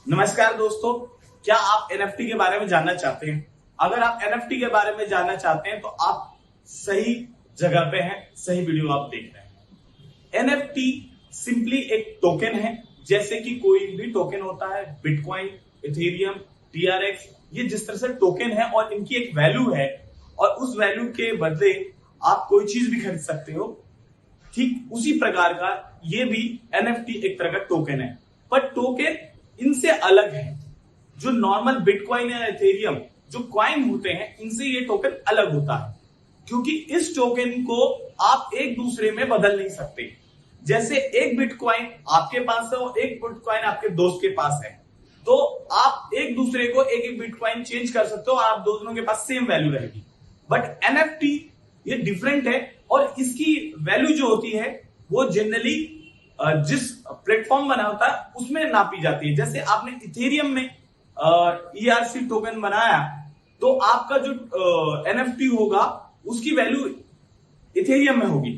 नमस्कार दोस्तों, क्या आप एनएफटी के बारे में जानना चाहते हैं? अगर आप एनएफटी के बारे में जानना चाहते हैं तो आप सही जगह पे हैं, सही वीडियो आप देख रहे हैं। एनएफटी सिंपली एक टोकन है, जैसे कि कोई भी टोकन होता है, बिटकॉइन, इथेरियम, टीआरएक्स, ये जिस तरह से टोकन है और इनकी एक वैल्यू है और उस वैल्यू के बदले आप कोई चीज भी खरीद सकते हो। ठीक उसी प्रकार का ये भी एनएफटी एक तरह का टोकन है, पर टोकन इनसे अलग है। जो नॉर्मल बिटकॉइन या इथेरियम जो कॉइन होते हैं, इनसे ये टोकन अलग होता है, क्योंकि इस टोकन को आप एक दूसरे में बदल नहीं सकते। जैसे एक बिटकॉइन आपके पास है और एक बिटकॉइन आपके दोस्त के पास है, तो आप एक दूसरे को एक एक बिटकॉइन चेंज कर सकते हो और आप दोनों के पास सेम वैल्यू रहेगी। बट एनएफटी ये डिफरेंट है और इसकी वैल्यू जो होती है वो जनरली जिस प्लेटफॉर्म बना होता है उसमें नापी जाती है। जैसे आपने इथेरियम में ईआरसी टोकन बनाया, तो आपका जो एनएफटी होगा उसकी वैल्यू इथेरियम में होगी।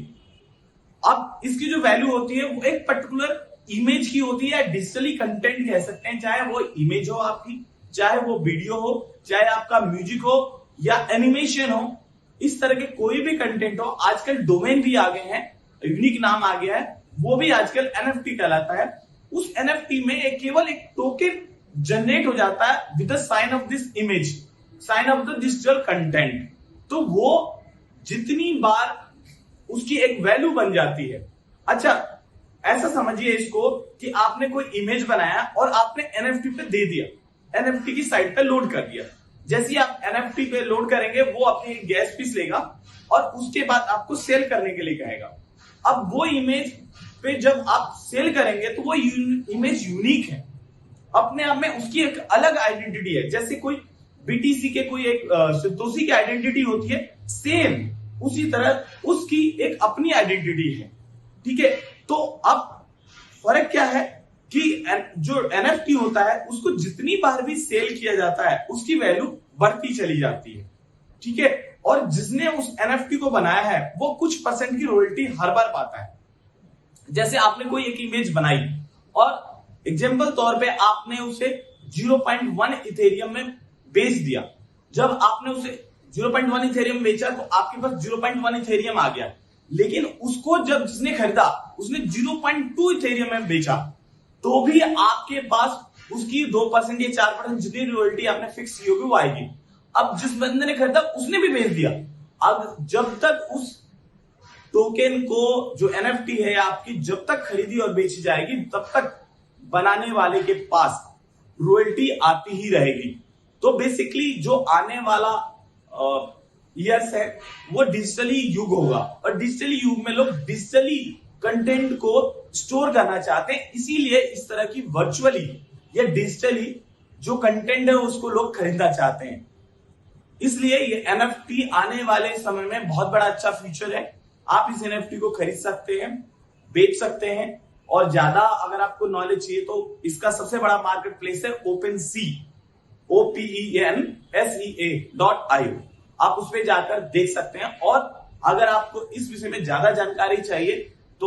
अब इसकी जो वैल्यू होती है वो एक पर्टिकुलर इमेज की होती है, डिजिटली कंटेंट कह सकते हैं, चाहे वो इमेज हो आपकी, चाहे वो वीडियो हो, चाहे आपका म्यूजिक हो या एनिमेशन हो, इस तरह के कोई भी कंटेंट हो। आजकल डोमेन भी आ गए हैं, यूनिक नाम आ गया है, वो भी आजकल एनएफटी कहलाता है। उस एनएफटी में केवल एक टोकन जनरेट हो जाता है with the sign of this image, sign of the digital content. तो वो जितनी बार उसकी एक वैल्यू बन जाती है। अच्छा, ऐसा समझिए इसको कि आपने कोई इमेज बनाया और आपने एनएफटी पे दे दिया, एनएफटी की साइट पे लोड कर दिया। जैसे ही आप एनएफटी पे लोड करेंगे, वो अपनी गैस फीस लेगा और उसके बाद आपको सेल करने के लिए कहेगा। अब वो इमेज पे जब आप सेल करेंगे तो वो इमेज यूनिक है, अपने आप में उसकी एक अलग आइडेंटिटी है। जैसे कोई बीटीसी के कोई एक संतोषी की आइडेंटिटी होती है, सेम उसी तरह उसकी एक अपनी आइडेंटिटी है। ठीक है, तो अब फर्क क्या है कि जो एनएफटी होता है उसको जितनी बार भी सेल किया जाता है उसकी वैल्यू बढ़ती चली जाती है। ठीक है, और जिसने उस एनएफटी को बनाया है वो कुछ परसेंट की रॉयल्टी हर बार पाता है। जैसे आपने कोई एक इमेज बनाई और एग्जांपल तौर पे आपने उसे 0.1 इथेरियम में बेच दिया। जब आपने उसे 0.1 इथेरियम बेचा तो आपके पास 0.1 इथेरियम आ गया, लेकिन उसको जब जिसने खरीदा उसने 0.2 इथेरियम में बेचा, तो भी आपके पास उसकी 2% या 4% जितनी रॉयल्टी आपने फिक्स की होगी वो आएगी। अब जिस बंदे ने खरीदा उसने भी बेच दिया। अब जब तक उस टोकन को जो एनएफटी है आपकी जब तक खरीदी और बेची जाएगी, तब तक बनाने वाले के पास रॉयल्टी आती ही रहेगी। तो बेसिकली जो आने वाला ईयर्स है वो डिजिटली युग होगा, और डिजिटली युग में लोग डिजिटली कंटेंट को स्टोर करना चाहते हैं, इसीलिए इस तरह की वर्चुअली या डिजिटली जो कंटेंट है उसको लोग खरीदना चाहते हैं। इसलिए ये एनएफटी आने वाले समय में बहुत बड़ा अच्छा फ्यूचर है। आप इस एनएफटी को खरीद सकते हैं, बेच सकते हैं, और ज्यादा अगर आपको नॉलेज चाहिए तो इसका सबसे बड़ा मार्केट प्लेस है OpenSea, OpenSea.io। आप उस पर जाकर देख सकते हैं। और अगर आपको इस विषय में ज्यादा जानकारी चाहिए